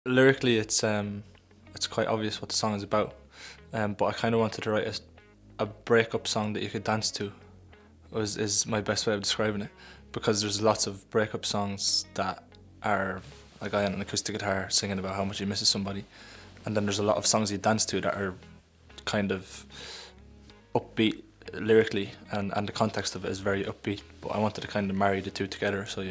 Lyrically, it's quite obvious what the song is about, but I kind of wanted to write a breakup song that you could dance to. Is my best way of describing it, because there's lots of breakup songs that are like I on an acoustic guitar singing about how much he misses somebody, and then there's a lot of songs you dance to that are kind of upbeat lyrically, and the context of it is very upbeat. But I wanted to kind of marry the two together, so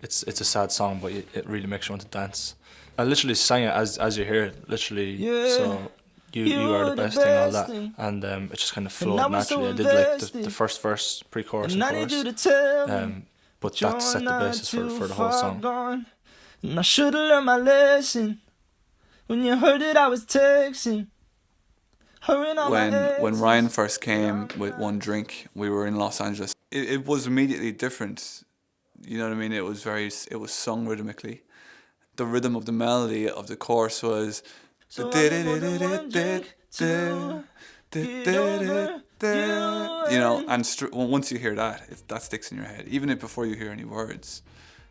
it's a sad song, but it really makes you want to dance. I literally sang it as you hear it, literally. Yeah. So you are the best thing, all that, and it just kind of flowed naturally. I did like the first verse, pre-chorus, and chorus, but that set the basis for the whole song. And I should've learned my lesson when you heard that I was texting. When Ryan first came with One Drink, we were in Los Angeles. It was immediately different. You know what I mean? It was sung rhythmically. The rhythm of the melody of the chorus was you know, and once you hear that, that sticks in your head. Even if before you hear any words,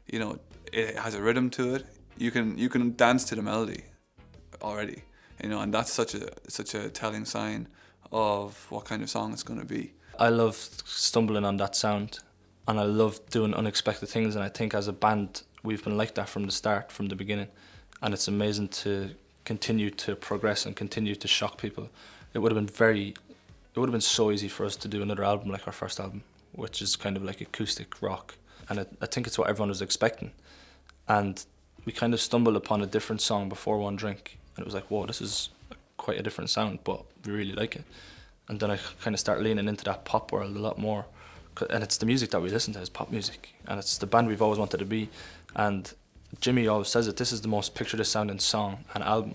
you know, it has a rhythm to it. You can dance to the melody already, you know, and that's such a telling sign of what kind of song it's going to be. I love stumbling on that sound, and I love doing unexpected things, and I think as a band we've been like that from the start, from the beginning, and it's amazing to continue to progress and continue to shock people. It would have been so easy for us to do another album like our first album, which is kind of like acoustic rock, and I think it's what everyone was expecting. And we kind of stumbled upon a different song before One Drink, and it was like, whoa, this is quite a different sound, but we really like it. And then I kind of start leaning into that pop world a lot more, and it's the music that we listen to is pop music, and it's the band we've always wanted to be. And Jimmy always says it, this is the most Picture This sounding song and album.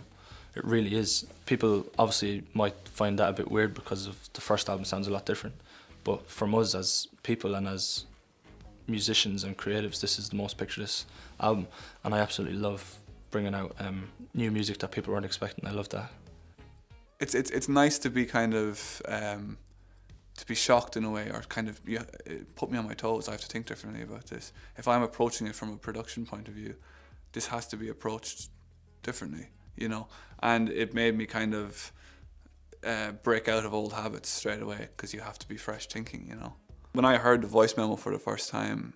It really is. People obviously might find that a bit weird because of the first album sounds a lot different, but from us as people and as musicians and creatives, this is the most Picture This album, and I absolutely love bringing out new music that people weren't expecting. I love that. It's nice to be kind of to be shocked in a way, or kind of put me on my toes. I have to think differently about this. If I'm approaching it from a production point of view, this has to be approached differently, you know. And it made me kind of break out of old habits straight away, because you have to be fresh thinking, you know. When I heard the voice memo for the first time,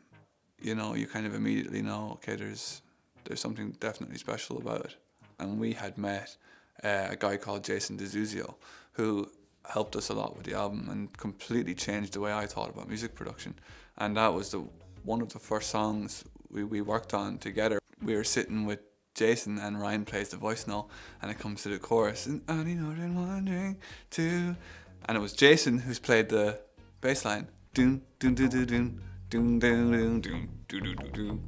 you know, you kind of immediately know, okay, there's something definitely special about it. And we had met a guy called Jason DeZuzio, who helped us a lot with the album and completely changed the way I thought about music production. And that was one of the first songs we worked on together. We were sitting with Jason, and Ryan plays the voice note, and it comes to the chorus, and I need more than one drink too. And it was Jason who's played the bass line, doon doon doon doon doon doon doon doon doon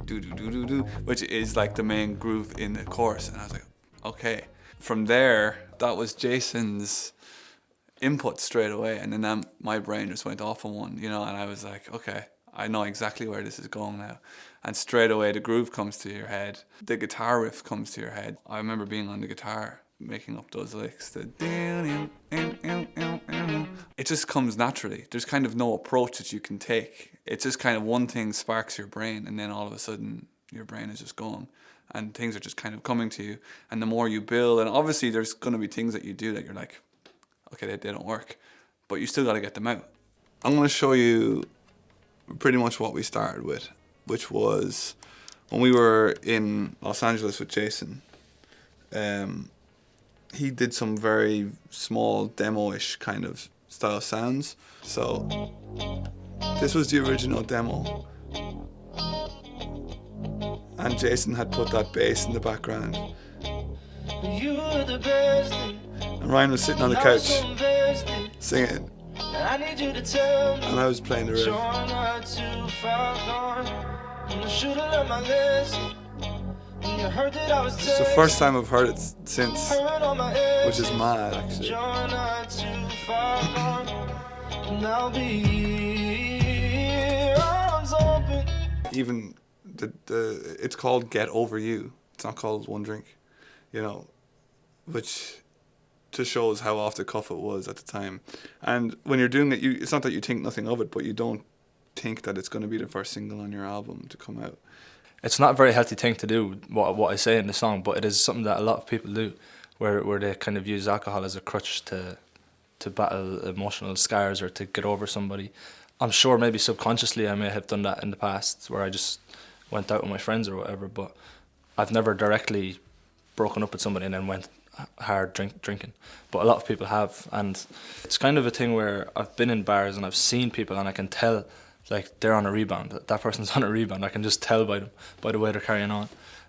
doon doon doon, which is like the main groove in the chorus. And I was like, okay. From there, that was Jason's input straight away, and then my brain just went off on one, you know, and I was like, okay, I know exactly where this is going now. And straight away the groove comes to your head, the guitar riff comes to your head. I remember being on the guitar making up those licks, it just comes naturally. There's kind of no approach that you can take. It's just kind of one thing sparks your brain, and then all of a sudden your brain is just going, and things are just kind of coming to you. And the more you build, and obviously there's going to be things that you do that you're like, okay, they don't work, but you still got to get them out. I'm going to show you pretty much what we started with, which was when we were in Los Angeles with Jason. He did some very small demo-ish kind of style sounds. So this was the original demo, and Jason had put that bass in the background. And Ryan was sitting on the couch singing, and I was playing the riff. It's the first time I've heard it since, which is mad actually. Even it's called Get Over You. It's not called One Drink, you know, which just shows how off the cuff it was at the time. And when you're doing it, it's not that you think nothing of it, but you don't think that it's going to be the first single on your album to come out. it's not a very healthy thing to do, what I say in the song, but it is something that a lot of people do, where they kind of use alcohol as a crutch to battle emotional scars or to get over somebody. I'm sure maybe subconsciously I may have done that in the past, where I just went out with my friends or whatever, but I've never directly broken up with somebody and then went hard drinking. But a lot of people have, and it's kind of a thing where I've been in bars and I've seen people and I can tell like they're on a rebound, that person's on a rebound. I can just tell by them, by the way they're carrying on.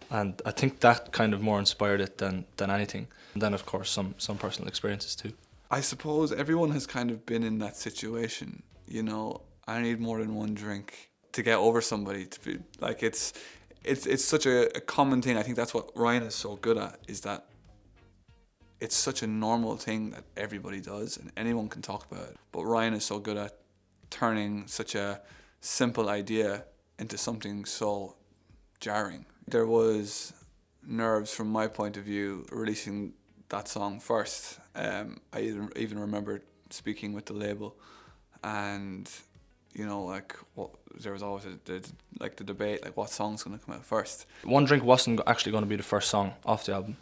And I think that kind of more inspired it than anything. And then of course some personal experiences too. I suppose everyone has kind of been in that situation, you know, I need more than one drink to get over somebody. To be like, it's such a common thing. I think that's what Ryan is so good at, is that it's such a normal thing that everybody does and anyone can talk about it. But Ryan is so good at turning such a simple idea into something so jarring. There was nerves from my point of view releasing that song first. I even remember speaking with the label, and you know, like there was always the debate, like what song's going to come out first. One Drink wasn't actually going to be the first song off the album.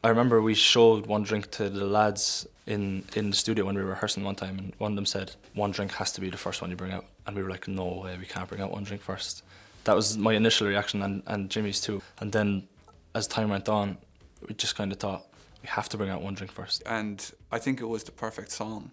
I remember we showed One Drink to the lads in the studio when we were rehearsing one time, and one of them said, One Drink has to be the first one you bring out. And we were like, no way, we can't bring out One Drink first. That was my initial reaction, and Jimmy's too. And then as time went on, we just kind of thought, we have to bring out One Drink first. And I think it was the perfect song,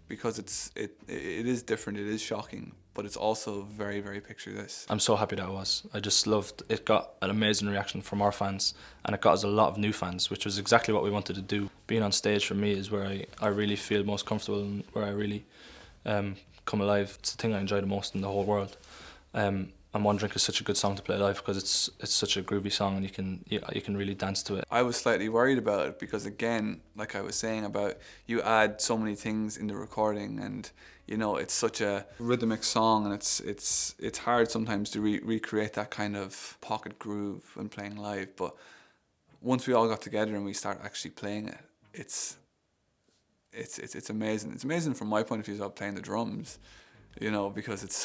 because it is different, it is shocking, but it's also very, very Picture This. I'm so happy that it was. I just loved it. Got an amazing reaction from our fans, and it got us a lot of new fans, which was exactly what we wanted to do. Being on stage for me is where I really feel most comfortable and where I really come alive. It's the thing I enjoy the most in the whole world. And One Drink is such a good song to play live because it's such a groovy song, and you can really dance to it. I was slightly worried about it because, again, like I was saying about, you add so many things in the recording, and you know, it's such a rhythmic song, and it's hard sometimes to recreate that kind of pocket groove when playing live. But once we all got together and we start actually playing it, it's amazing. It's amazing from my point of view about playing the drums, you know, because it's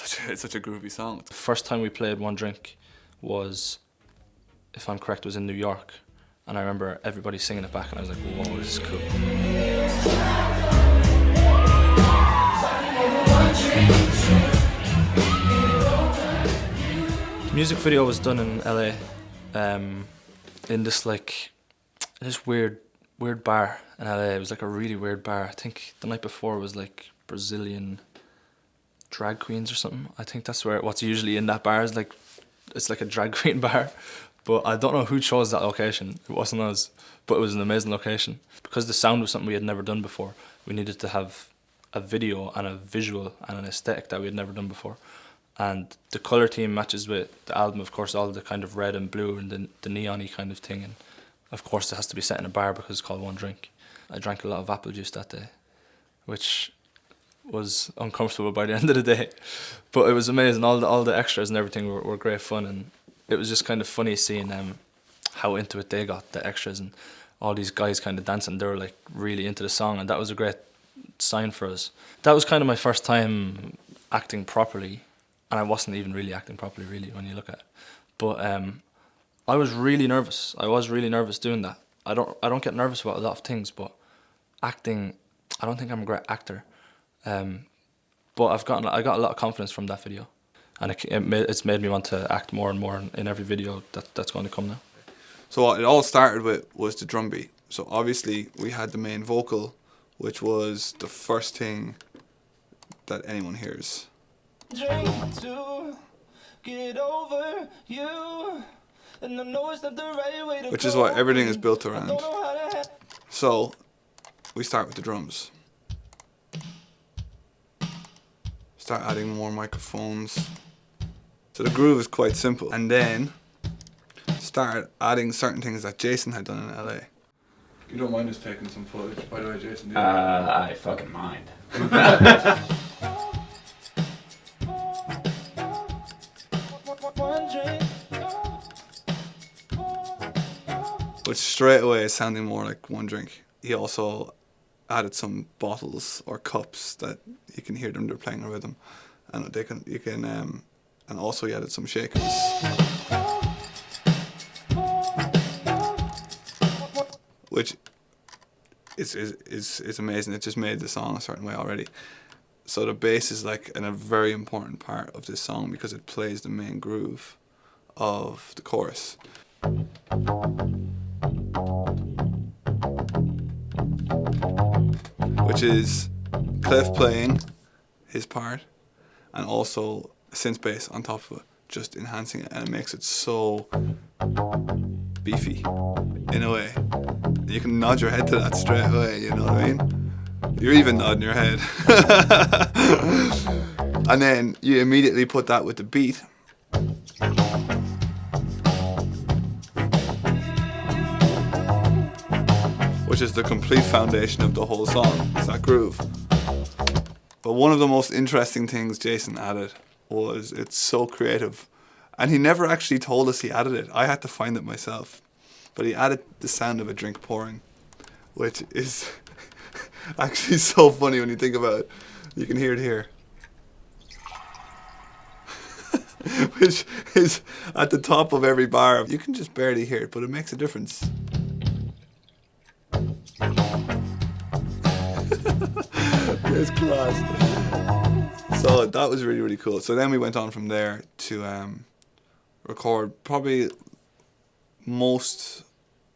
such a groovy song. The first time we played One Drink was, if I'm correct, was in New York, and I remember everybody singing it back, and I was like, whoa, this is cool. The music video was done in LA, in this weird bar in LA. It was like a really weird bar. I think the night before was like Brazilian drag queens or something. I think that's what's usually in that bar is like, it's like a drag queen bar. But I don't know who chose that location. It wasn't us, but it was an amazing location. Because the sound was something we had never done before, we needed to have a video and a visual and an aesthetic that we had never done before. And the colour theme matches with the album, of course, all the kind of red and blue and the neon-y kind of thing. And of course it has to be set in a bar because it's called One Drink. I drank a lot of apple juice that day, which was uncomfortable by the end of the day. But it was amazing. All the extras and everything were great fun, and it was just kind of funny seeing how into it they got, the extras, and all these guys kind of dancing. They were like really into the song, and that was a great sign for us. That was kind of my first time acting properly, and I wasn't even really acting properly really when you look at it. But I was really nervous. I was really nervous doing that. I don't get nervous about a lot of things, but acting, I don't think I'm a great actor. But I got a lot of confidence from that video, and it's made me want to act more and more in every video that's going to come now. So what it all started with was the drum beat. So obviously we had the main vocal, which was the first thing that anyone hears. Drink to get over you, and I know it's not the right way to Which is what everything is built I around. don't know how to So we start with the drums. Start adding more microphones. So the groove is quite simple. And then start adding certain things that Jason had done in LA. You don't mind us taking some footage, by the way, Jason? Do you? I fucking mind. one drink. Which straight away is sounding more like One Drink. He also added some bottles or cups that you can hear them, they're playing a rhythm, and you can and also he added some shakers. Which is amazing. It just made the song a certain way already. So the bass is like a very important part of this song because it plays the main groove of the chorus. Which is Cliff playing his part and also a synth bass on top of it, just enhancing it, and it makes it so beefy in a way. You can nod your head to that straight away, you know what I mean? You're even nodding your head. And then you immediately put that with the beat. Which is the complete foundation of the whole song, is that groove. But one of the most interesting things Jason added was, it's so creative. And he never actually told us he added it. I had to find it myself. But he added the sound of a drink pouring, which is actually so funny when you think about it. You can hear it here. Which is at the top of every bar. You can just barely hear it, but it makes a difference. It's class. So that was really, really cool. So then we went on from there to record probably most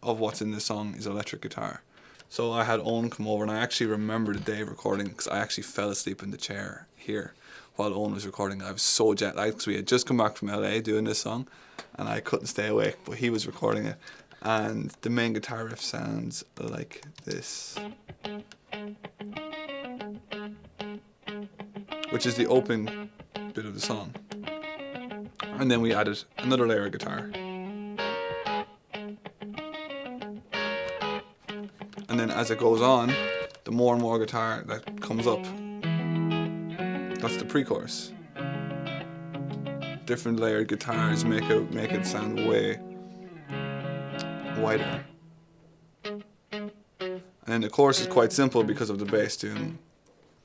of what's in this song is electric guitar. So I had Owen come over, and I actually remember the day of recording because I actually fell asleep in the chair here while Owen was recording. I was so jet lagged because we had just come back from LA doing this song and I couldn't stay awake, but he was recording it. And the main guitar riff sounds like this, which is the opening bit of the song. And then we added another layer of guitar. And then as it goes on, the more and more guitar that comes up, that's the pre-chorus. Different layered guitars make it sound way wider. And then the chorus is quite simple because of the bass doing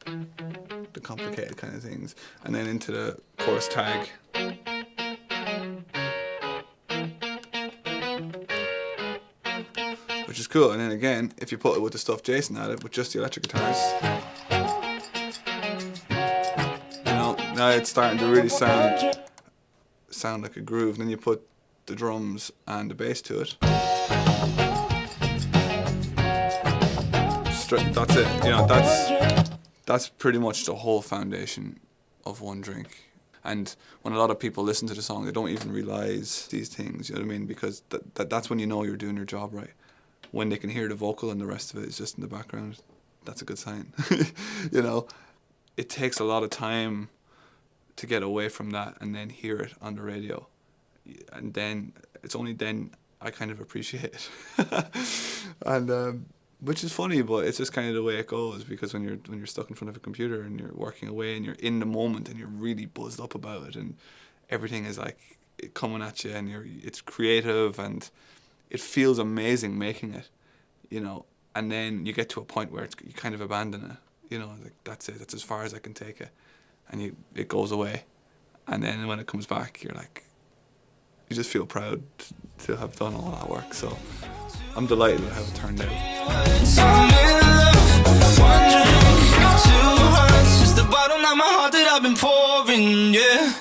the complicated kind of things. And then into the chorus tag. Which is cool. And then again, if you put it with the stuff Jason added, with just the electric guitars, you know, now it's starting to really sound like a groove. And then you put the drums and the bass to it. That's it. You know, that's pretty much the whole foundation of One Drink. And when a lot of people listen to the song, they don't even realize these things. You know what I mean? Because that's when you know you're doing your job right. When they can hear the vocal and the rest of it is just in the background, that's a good sign. You know, it takes a lot of time to get away from that and then hear it on the radio. And then, it's only then I kind of appreciate it. And, which is funny, but it's just kind of the way it goes, because when you're stuck in front of a computer and you're working away and you're in the moment and you're really buzzed up about it and everything is like coming at you and it's creative and it feels amazing making it, you know, and then you get to a point where you kind of abandon it, you know, like that's it, that's as far as I can take it, and it goes away, and then when it comes back, you're like, you just feel proud to have done all that work. So I'm delighted with how it turned out. One drink, 2 hearts, just the bottom of my heart that I've been pouring, yeah.